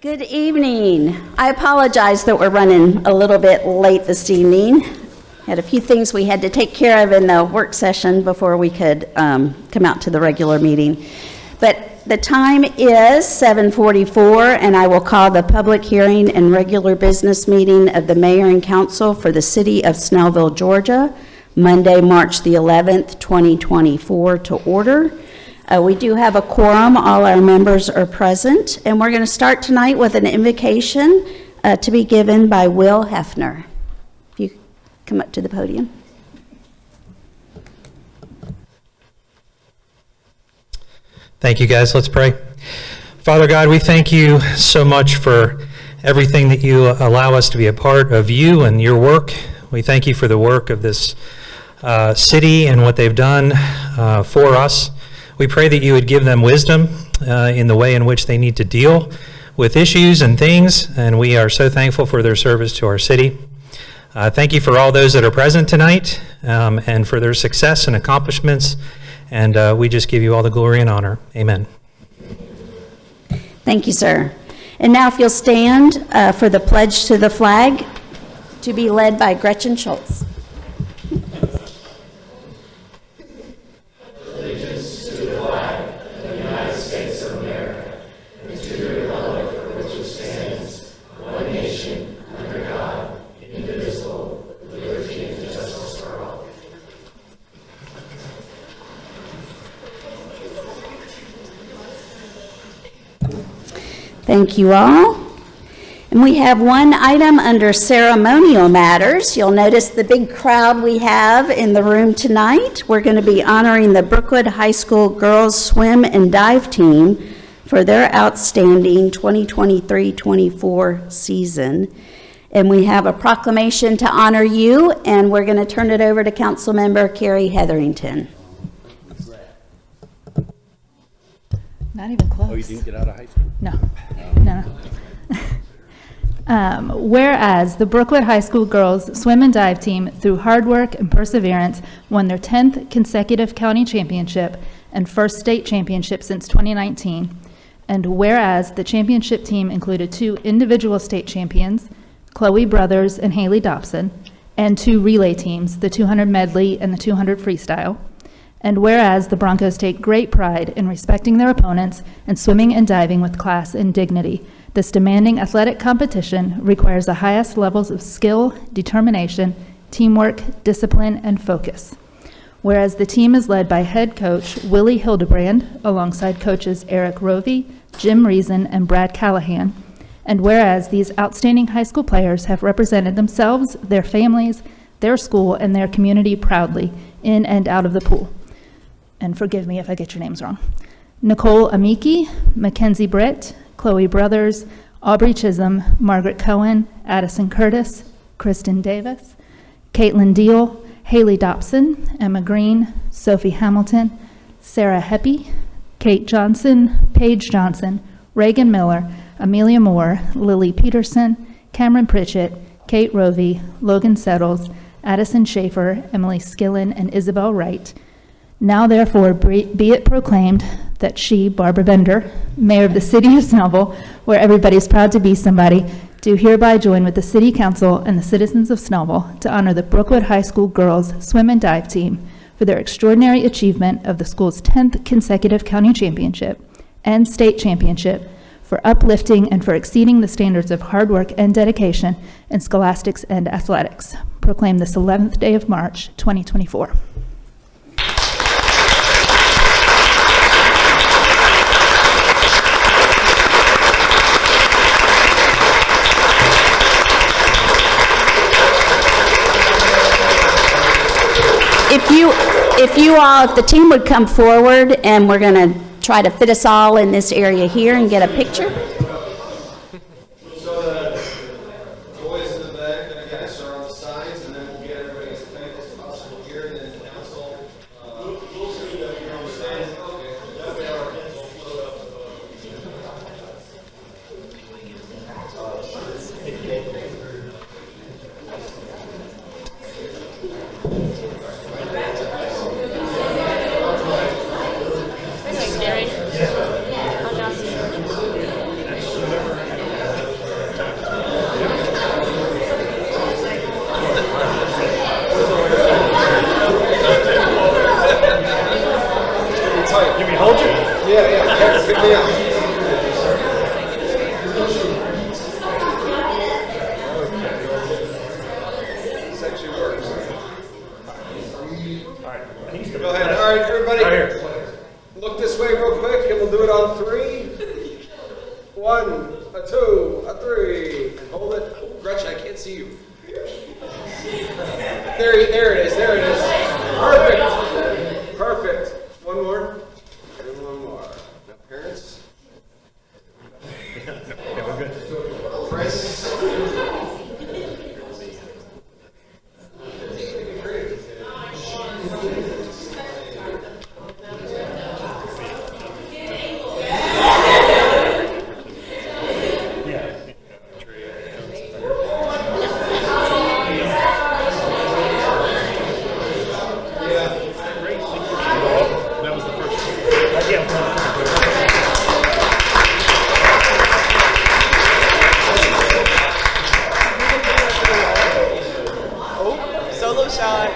Good evening. I apologize that we're running a little bit late this evening. Had a few things we had to take care of in the work session before we could come out to the regular meeting. But the time is 7:44, and I will call the public hearing and regular business meeting of the mayor and council for the city of Snellville, Georgia, Monday, March the 11th, 2024 to order. We do have a quorum. All our members are present, and we're going to start tonight with an invocation to be given by Will Hefner. If you come up to the podium. Thank you, guys. Let's pray. Father God, we thank you so much for everything that you allow us to be a part of you and your work. We thank you for the work of this city and what they've done for us. We pray that you would give them wisdom in the way in which they need to deal with issues and things, and we are so thankful for their service to our city. Thank you for all those that are present tonight and for their success and accomplishments, and we just give you all the glory and honor. Amen. Thank you, sir. And now if you'll stand for the pledge to the flag, to be led by Gretchen Schultz. Thank you all. And we have one item under ceremonial matters. You'll notice the big crowd we have in the room tonight. We're going to be honoring the Brookwood High School girls swim and dive team for their outstanding 2023-24 season. And we have a proclamation to honor you, and we're going to turn it over to Councilmember Carrie Hetherington. Not even close. Oh, you didn't get out of high school? No. Whereas the Brookwood High School girls swim and dive team, through hard work and perseverance, won their 10th consecutive county championship and first state championship since 2019. And whereas the championship team included 2 individual state champions, Chloe Brothers and Haley Dobson, and 2 relay teams, the 200 medley and the 200 freestyle. And whereas the Broncos take great pride in respecting their opponents and swimming and diving with class and dignity, this demanding athletic competition requires the highest levels of skill, determination, teamwork, discipline, and focus. Whereas the team is led by head coach Willie Hildebrand, alongside coaches Eric Rovey, Jim Reason, and Brad Callahan. And whereas these outstanding high school players have represented themselves, their families, their school, and their community proudly in and out of the pool. And forgive me if I get your names wrong. Nicole Amiki, Mackenzie Britt, Chloe Brothers, Aubrey Chisholm, Margaret Cohen, Addison Curtis, Kristen Davis, Caitlin Deal, Haley Dobson, Emma Green, Sophie Hamilton, Sarah Heppy, Kate Johnson, Paige Johnson, Reagan Miller, Amelia Moore, Lily Peterson, Cameron Pritchett, Kate Rovey, Logan Settles, Addison Schaefer, Emily Skillen, and Isabel Wright. Now therefore be it proclaimed that she, Barbara Bender, mayor of the city of Snellville, where everybody's proud to be somebody, do hereby join with the city council and the citizens of Snellville to honor the Brookwood High School girls swim and dive team for their extraordinary achievement of the school's 10th consecutive county championship and state championship, for uplifting and for exceeding the standards of hard work and dedication in scholastics and athletics. Proclaim this 11th day of March, 2024. If the team would come forward, and we're going to try to fit us all in this area here and get a picture. So the boys in the back, then again, start on the sides, and then we'll get everybody as connected as possible here, and then the council. We'll see that you understand. a 2, a 3, and hold it. Oh, Gretchen, I can't see you. There it is, there it is. Perfect, perfect. One more, and one more. Now, parents. Yeah, we're good. Friends. Solo shot.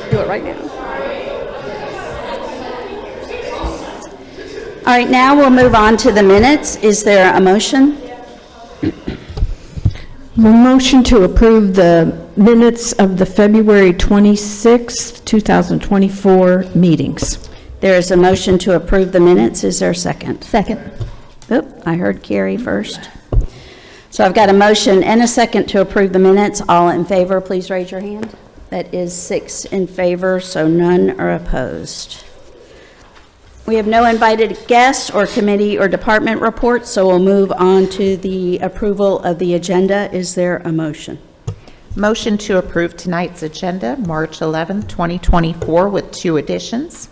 Do it right now. All right, now we'll move on to the minutes. Is there a motion? Motion to approve the minutes of the February 26th, 2024 meetings. There is a motion to approve the minutes. Is there a second? Second. Oop, I heard Carrie first. So I've got a motion and a second to approve the minutes. All in favor, please raise your hand. That is 6 in favor, so none are opposed. We have no invited guests or committee or department reports, so we'll move on to the approval of the agenda. Is there a motion? Motion to approve tonight's agenda, March 11, 2024, with 2 additions.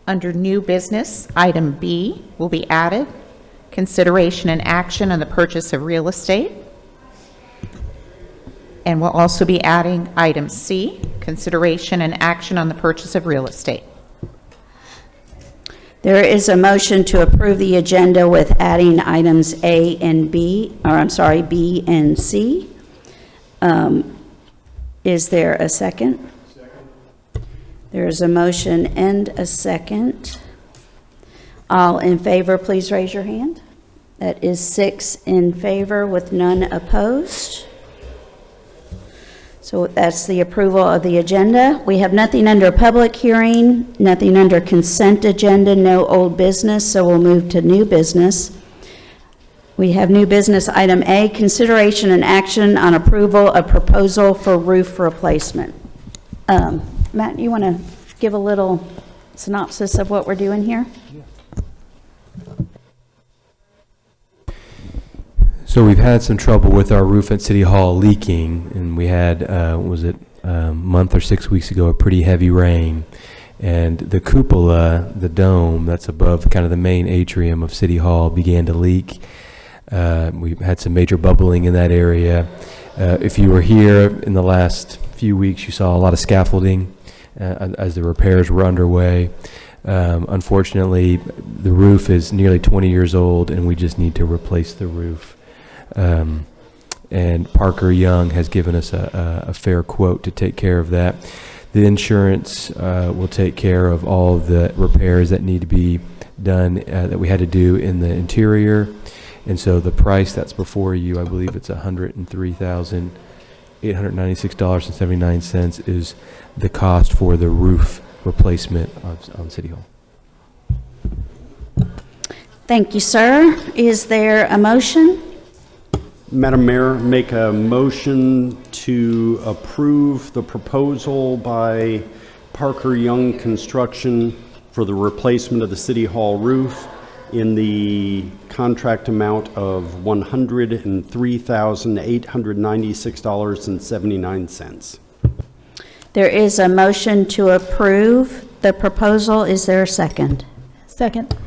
Under new business, item B will be added, consideration and action on the purchase of real estate. And we'll also be adding item C, consideration and action on the purchase of real estate. There is a motion to approve the agenda with adding items A and B, or I'm sorry, B and C. Is there a second? Second. There is a motion and a second. All in favor, please raise your hand. That is 6 in favor with none opposed. So that's the approval of the agenda. We have nothing under public hearing, nothing under consent agenda, no old business, so we'll move to new business. We have new business item A, consideration and action on approval of proposal for roof replacement. Matt, you want to give a little synopsis of what we're doing here? So we've had some trouble with our roof at City Hall leaking, and we had, a month or 6 weeks ago, a pretty heavy rain. And the cupola, the dome that's above kind of the main atrium of City Hall, began to leak. We've had some major bubbling in that area. If you were here in the last few weeks, you saw a lot of scaffolding as the repairs were underway. Unfortunately, the roof is nearly 20 years old, and we just need to replace the roof. And Parker Young has given us a fair quote to take care of that. The insurance will take care of all of the repairs that need to be done that we had to do in the interior. And so the price that's before you, I believe it's $103,896.79 is the cost for the roof replacement on City Hall. Thank you, sir. Is there a motion? Madam Mayor, make a motion to approve the proposal by Parker Young Construction for the replacement of the City Hall roof in the contract amount of $103,896.79. There is a motion to approve the proposal. Is there a second? Second.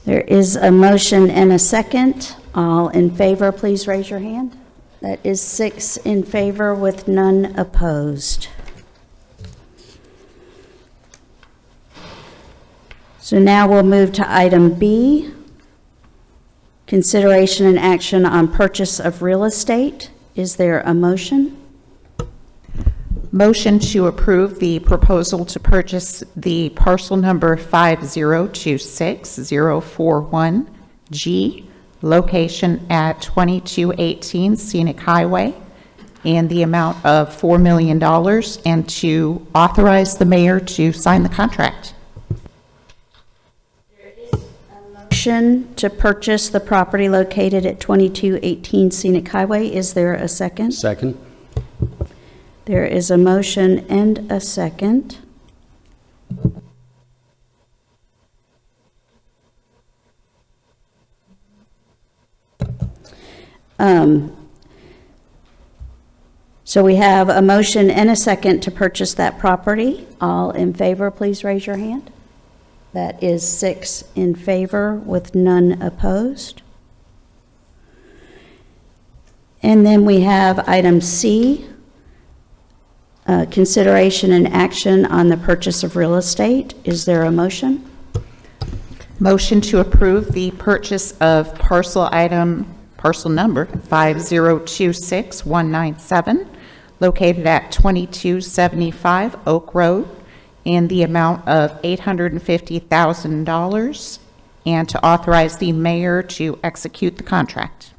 There is a motion and a second. All in favor, please raise your hand. That is 6 in favor with none opposed. So now we'll move to item B, consideration and action on purchase of real estate. Is there a motion? Motion to approve the proposal to purchase the parcel number 5026041G, location at 2218 Scenic Highway, and the amount of $4 million, and to authorize the mayor to sign the contract. Motion to purchase the property located at 2218 Scenic Highway. Is there a second? Second. There is a motion and a second. So we have a motion and a second to purchase that property. All in favor, please raise your hand. That is 6 in favor with none opposed. And then we have item C, consideration and action on the purchase of real estate. Is there a motion? Motion to approve the purchase of parcel number 5026197, located at 2275 Oak Road, and the amount of $850,000, and to authorize the mayor to execute the contract.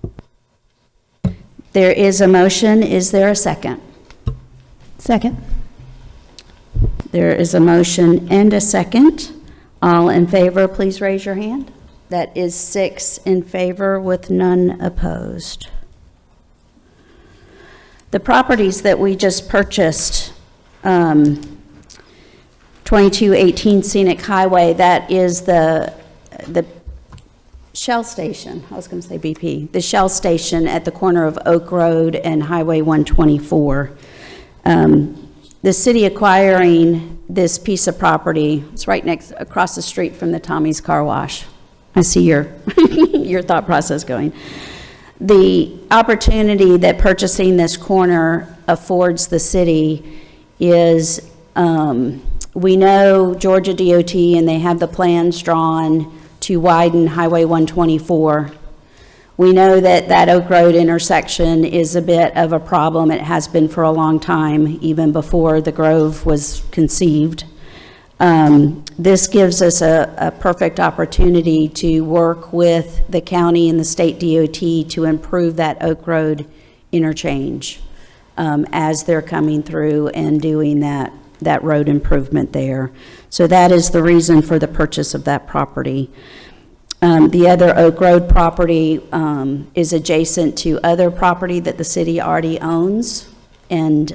There is a motion. Is there a second? Second. There is a motion and a second. All in favor, please raise your hand. That is 6 in favor with none opposed. The properties that we just purchased, 2218 Scenic Highway, that is the Shell station. I was going to say BP. The Shell station at the corner of Oak Road and Highway 124. The city acquiring this piece of property, it's right across the street from the Tommy's Car Wash. I see your your thought process going. The opportunity that purchasing this corner affords the city is, we know Georgia DOT, and they have the plans drawn to widen Highway 124. We know that Oak Road intersection is a bit of a problem. It has been for a long time, even before the Grove was conceived. This gives us a perfect opportunity to work with the county and the state DOT to improve that Oak Road interchange as they're coming through and doing that road improvement there. So that is the reason for the purchase of that property. The other Oak Road property is adjacent to other property that the city already owns, and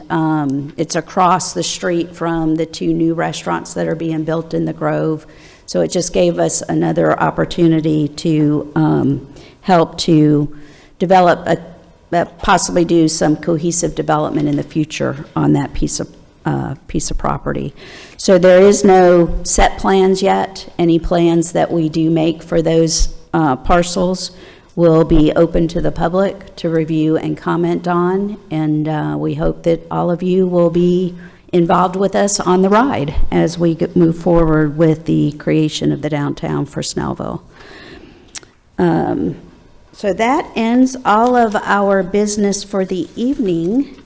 it's across the street from the 2 new restaurants that are being built in the Grove. So it just gave us another opportunity to help to develop possibly do some cohesive development in the future on that piece of property. So there is no set plans yet. Any plans that we do make for those parcels will be open to the public to review and comment on, and we hope that all of you will be involved with us on the ride as we move forward with the creation of the downtown for Snellville. So that ends all of our business for the evening.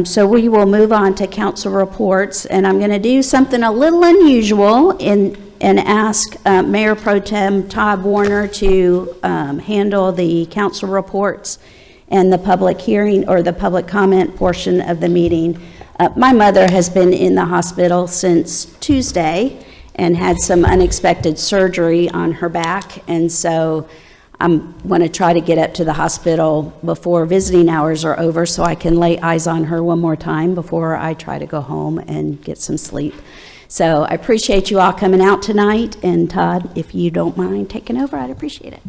So we will move on to council reports, and I'm going to do something a little unusual and ask Mayor Pro Tem Todd Warner to handle the council reports and the public hearing or the public comment portion of the meeting. My mother has been in the hospital since Tuesday and had some unexpected surgery on her back, and so I'm going to try to get up to the hospital before visiting hours are over so I can lay eyes on her one more time before I try to go home and get some sleep. So I appreciate you all coming out tonight, and Todd, if you don't mind taking over, I'd appreciate it.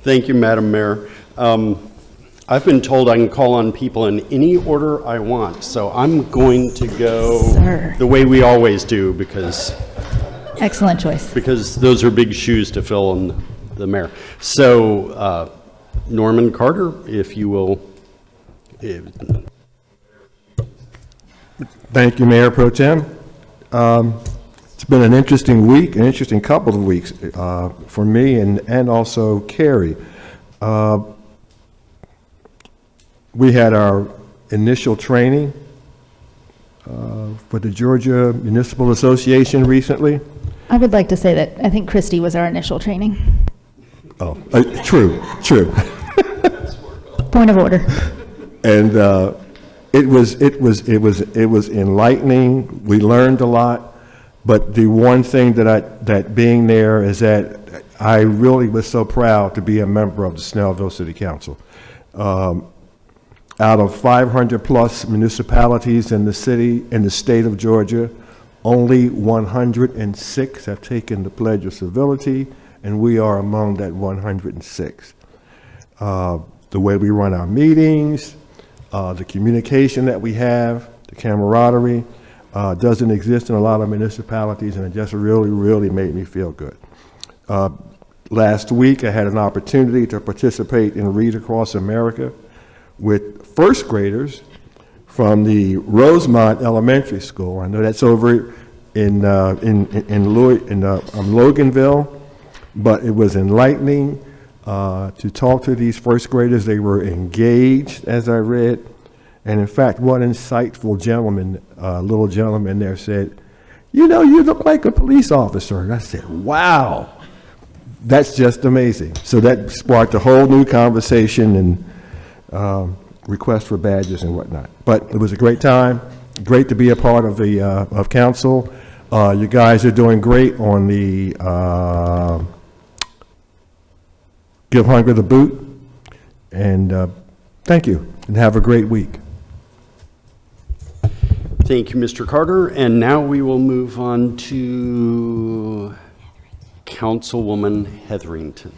Thank you, Madam Mayor. I've been told I can call on people in any order I want, so I'm going to go Sir. the way we always do because Excellent choice. those are big shoes to fill in the mayor. So, Norman Carter, if you will. Thank you, Mayor Pro Tem. It's been an interesting week, an interesting couple of weeks for me and also Carrie. We had our initial training for the Georgia Municipal Association recently. I would like to say that I think Christie was our initial training. Oh, true. Point of order. And it was enlightening. We learned a lot. But the one thing that being there is that I really was so proud to be a member of the Snellville City Council. Out of 500 plus municipalities in the state of Georgia, only 106 have taken the Pledge of Civility, and we are among that 106. The way we run our meetings, the communication that we have, the camaraderie, doesn't exist in a lot of municipalities, and it just really, really made me feel good. Last week, I had an opportunity to participate in Read Across America with first graders from the Rosemont Elementary School. I know that's over in Loganville, but it was enlightening to talk to these first graders. They were engaged, as I read. And in fact, one insightful gentleman, little gentleman there said, "You know, you look like a police officer." And I said, "Wow, that's just amazing." So that sparked a whole new conversation and requests for badges and whatnot. But it was a great time, great to be a part of the of council. You guys are doing great on the Give Hunger the Boot. And thank you, and have a great week. Thank you, Mr. Carter. And now we will move on to Councilwoman Hetherington.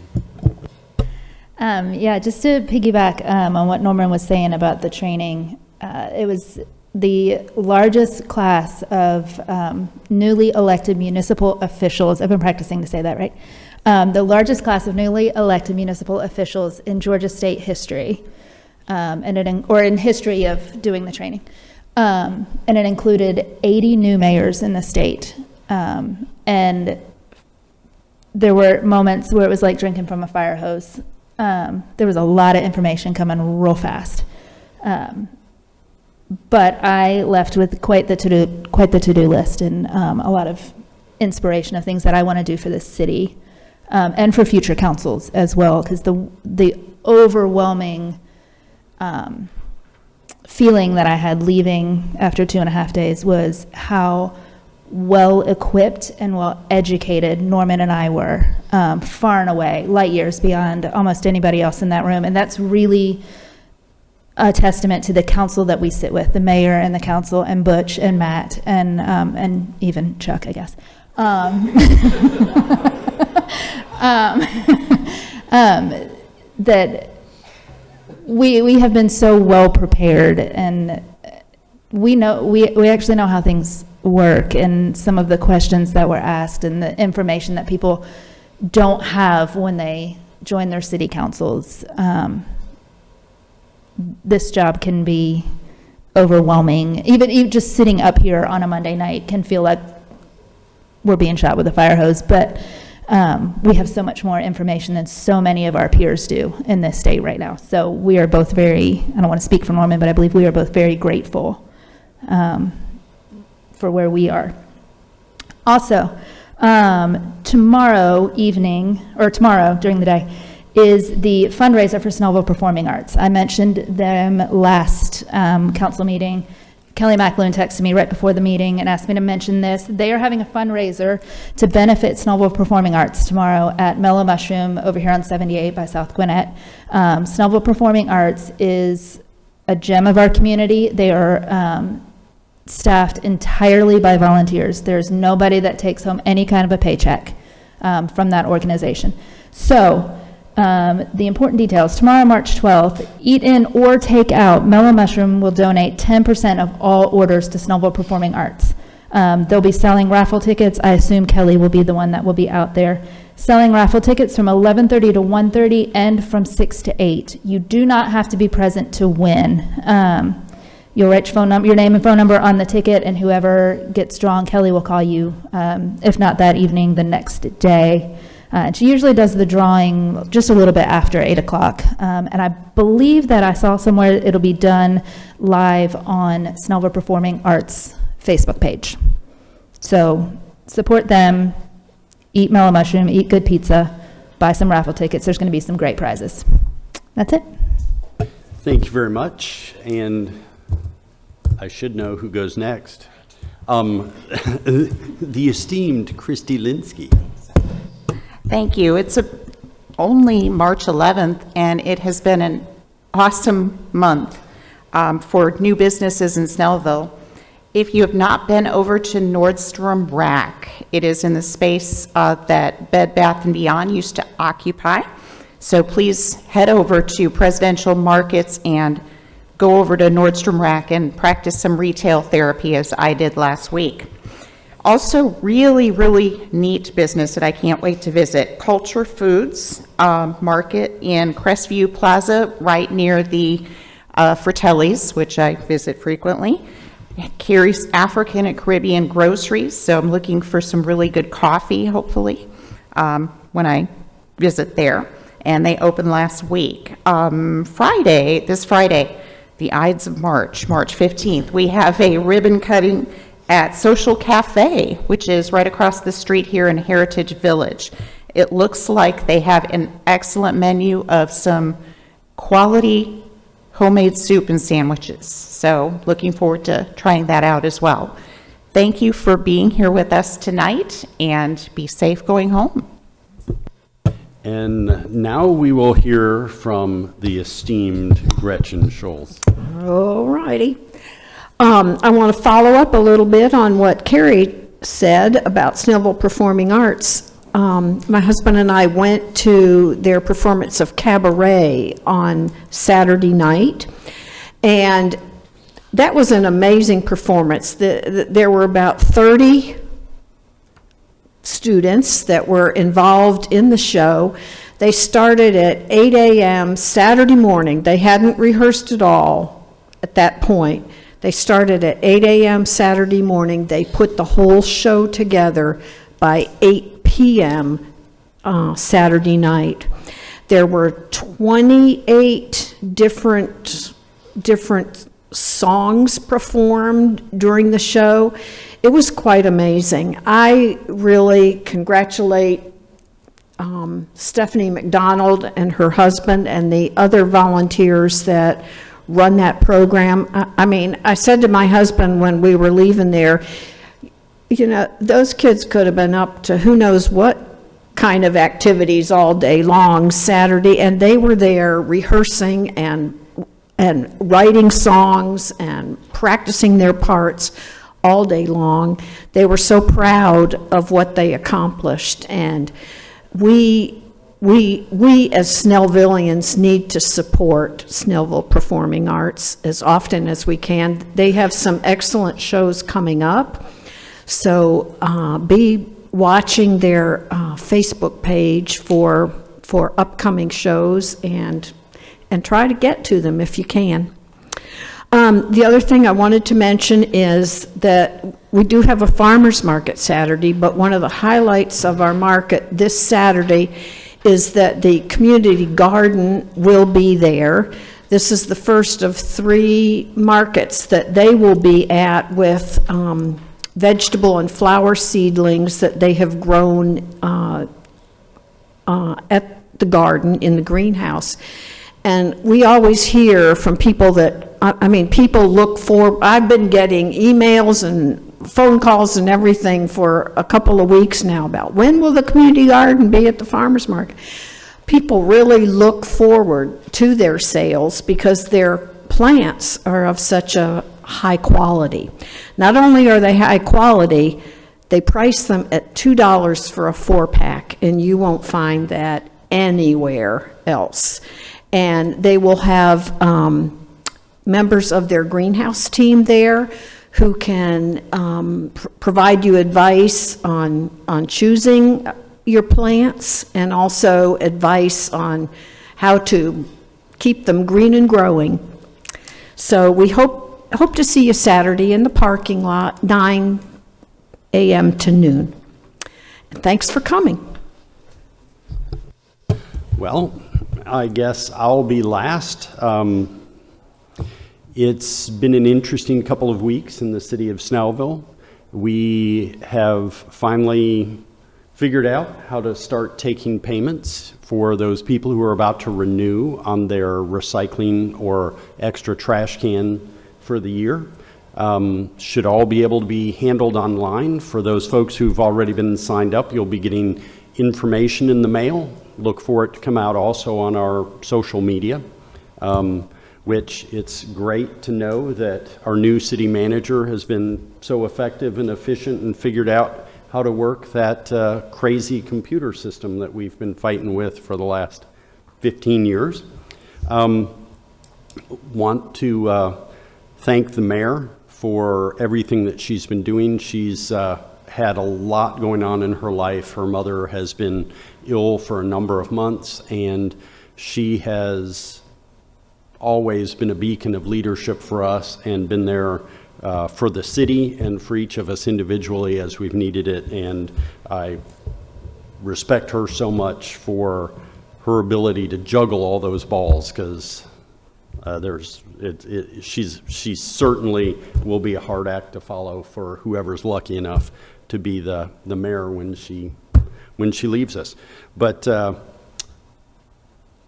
Yeah, just to piggyback on what Norman was saying about the training, it was the largest class of newly elected municipal officials. I've been practicing to say that, right? The largest class of newly elected municipal officials in Georgia state history, or in history of doing the training. And it included 80 new mayors in the state. And there were moments where it was like drinking from a fire hose. There was a lot of information coming real fast. But I left with quite the to-do list and a lot of inspiration of things that I want to do for this city and for future councils as well, because the overwhelming feeling that I had leaving after 2.5 days was how well equipped and well educated Norman and I were, far and away, light years beyond almost anybody else in that room. And that's really a testament to the council that we sit with, the mayor and the council and Butch and Matt and even Chuck, I guess. That we have been so well prepared, and we actually know how things work, and some of the questions that were asked and the information that people don't have when they join their city councils. This job can be overwhelming. Even just sitting up here on a Monday night can feel like we're being shot with a fire hose, but we have so much more information than so many of our peers do in this state right now. So we are both very, I don't want to speak for Norman, but I believe we are both very grateful for where we are. Also, tomorrow evening, or tomorrow during the day, is the fundraiser for Snellville Performing Arts. I mentioned them last council meeting. Kelly McAloon texted me right before the meeting and asked me to mention this. They are having a fundraiser to benefit Snellville Performing Arts tomorrow at Mellow Mushroom over here on 78 by South Gwinnett. Snellville Performing Arts is a gem of our community. They are staffed entirely by volunteers. There's nobody that takes home any kind of a paycheck. from that organization. So, the important details, tomorrow, March 12th, eat in or take out, Mellow Mushroom will donate 10% of all orders to Snellville Performing Arts. They'll be selling raffle tickets. I assume Kelly will be the one that will be out there selling raffle tickets from 11:30 to 1:30 and from 6 to 8. You do not have to be present to win. You'll write your name and phone number on the ticket, and whoever gets drawn, Kelly will call you, if not that evening, the next day. And she usually does the drawing just a little bit after 8 o'clock. And I believe that I saw somewhere it'll be done live on Snellville Performing Arts Facebook page. So support them, eat Mellow Mushroom, eat good pizza, buy some raffle tickets. There's going to be some great prizes. That's it. Thank you very much. And I should know who goes next. The esteemed Christy Linsky. Thank you. It's only March 11th, and it has been an awesome month for new businesses in Snellville. If you have not been over to Nordstrom Rack, it is in the space that Bed Bath & Beyond used to occupy. So please head over to Presidential Markets and go over to Nordstrom Rack and practice some retail therapy as I did last week. Also, really, really neat business that I can't wait to visit. Culture Foods Market in Crestview Plaza, right near the Fratelli's, which I visit frequently. It carries African and Caribbean groceries, so I'm looking for some really good coffee, hopefully, when I visit there. And they opened last week. This Friday, the Ides of March 15th, we have a ribbon cutting at Social Cafe, which is right across the street here in Heritage Village. It looks like they have an excellent menu of some quality homemade soup and sandwiches. So looking forward to trying that out as well. Thank you for being here with us tonight, and be safe going home. And now we will hear from the esteemed Gretchen Schultz. All righty. I want to follow up a little bit on what Carrie said about Snellville Performing Arts. My husband and I went to their performance of Cabaret on Saturday night, and that was an amazing performance. There were about 30 students that were involved in the show. They started at 8 a.m. Saturday morning. They hadn't rehearsed at all at that point. They started at 8 a.m. Saturday morning. They put the whole show together by 8 p.m. Saturday night. There were 28 different songs performed during the show. It was quite amazing. I really congratulate Stephanie McDonald and her husband and the other volunteers that run that program. I mean, I said to my husband when we were leaving there, you know, those kids could have been up to who knows what kind of activities all day long Saturday, and they were there rehearsing and writing songs and practicing their parts all day long. They were so proud of what they accomplished, and we as Snellvillians need to support Snellville Performing Arts as often as we can. They have some excellent shows coming up, so be watching their Facebook page for upcoming shows and try to get to them if you can. The other thing I wanted to mention is that we do have a farmer's market Saturday, but one of the highlights of our market this Saturday is that the community garden will be there. This is the first of 3 markets that they will be at with vegetable and flower seedlings that they have grown at the garden in the greenhouse. And we always hear from people that, I mean, people look for, I've been getting emails and phone calls and everything for a couple of weeks now about when will the community garden be at the farmer's market. People really look forward to their sales because their plants are of such a high quality. Not only are they high quality, They price them at $2 for a 4-pack, and you won't find that anywhere else. And they will have members of their greenhouse team there who can provide you advice on choosing your plants, and also advice on how to keep them green and growing. So we hope to see you Saturday in the parking lot, 9 a.m. to noon. And thanks for coming. Well, I guess I'll be last. It's been an interesting couple of weeks in the city of Snellville. We have finally figured out how to start taking payments for those people who are about to renew on their recycling or extra trash can for the year. Should all be able to be handled online. For those folks who've already been signed up, you'll be getting information in the mail. Look for it to come out also on our social media, which it's great to know that our new city manager has been so effective and efficient and figured out how to work that crazy computer system that we've been fighting with for the last 15 years. Want to thank the mayor for everything that she's been doing. She's had a lot going on in her life. Her mother has been ill for a number of months, and she has always been a beacon of leadership for us and been there for the city and for each of us individually as we've needed it. And I respect her so much for her ability to juggle all those balls, because she certainly will be a hard act to follow for whoever's lucky enough to be the mayor when she leaves us. But I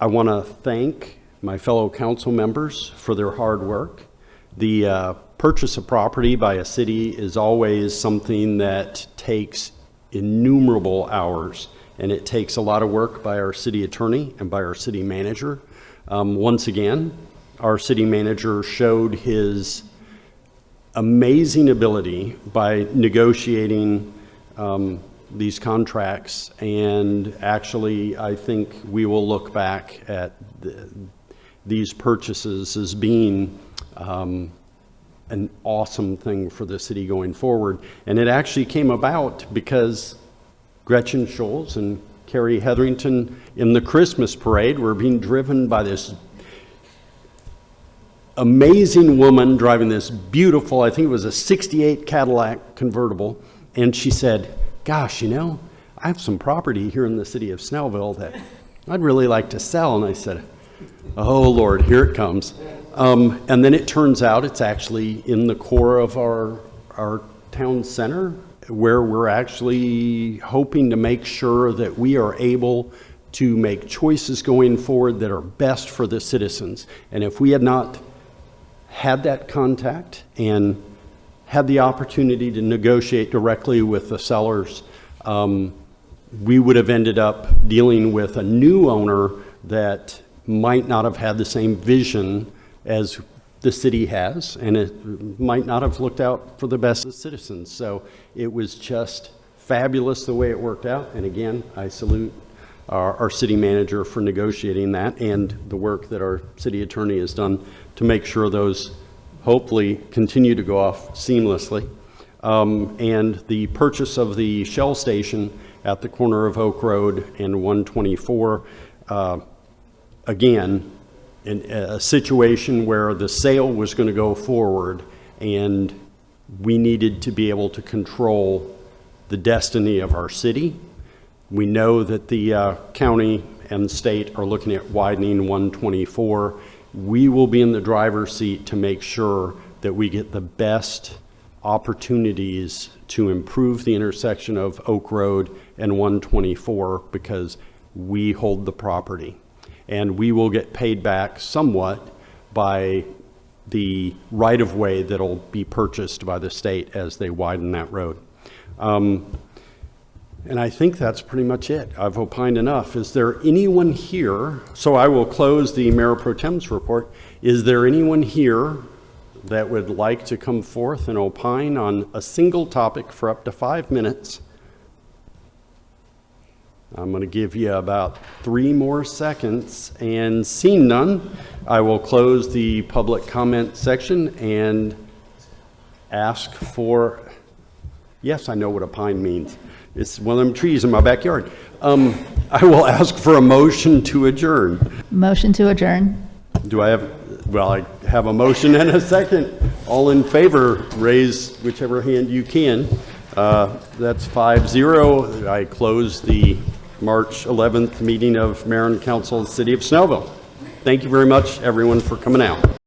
want to thank my fellow council members for their hard work. The purchase of property by a city is always something that takes innumerable hours, and it takes a lot of work by our city attorney and by our city manager. Once again, our city manager showed his amazing ability by negotiating these contracts, and actually I think we will look back at these purchases as being an awesome thing for the city going forward. And it actually came about because Gretchen Scholes and Carrie Hetherington in the Christmas parade were being driven by this amazing woman driving this beautiful, I think it was a 68 Cadillac convertible, and she said, gosh, you know, I have some property here in the city of Snellville that I'd really like to sell. And I said, oh Lord, here it comes. And then it turns out it's actually in the core of our town center, where we're actually hoping to make sure that we are able to make choices going forward that are best for the citizens. And if we had not had that contact and had the opportunity to negotiate directly with the sellers, we would have ended up dealing with a new owner that might not have had the same vision as the city has, and it might not have looked out for the best of citizens. So it was just fabulous the way it worked out. And again, I salute our city manager for negotiating that, and the work that our city attorney has done to make sure those hopefully continue to go off seamlessly. And the purchase of the Shell station at the corner of Oak Road and 124, again, in a situation where the sale was going to go forward and we needed to be able to control the destiny of our city. We know that the county and state are looking at widening 124. We will be in the driver's seat to make sure that we get the best opportunities to improve the intersection of Oak Road and 124, because we hold the property. And we will get paid back somewhat by the right-of-way that'll be purchased by the state as they widen that road. And I think that's pretty much it. I've opined enough. Is there anyone here? So I will close the Mayor Pro Tem's report. Is there anyone here that would like to come forth and opine on a single topic for up to 5 minutes? I'm going to give you about 3 more seconds, and seeing none, I will close the public comment section and ask for, yes, I know what a pine means. It's one of them trees in my backyard. I will ask for a motion to adjourn. Motion to adjourn. Do I have, well, I have a motion and a second. All in favor, raise whichever hand you can. That's 5-0. I close the March 11th meeting of Mayor and Council of the City of Snellville. Thank you very much, everyone, for coming out.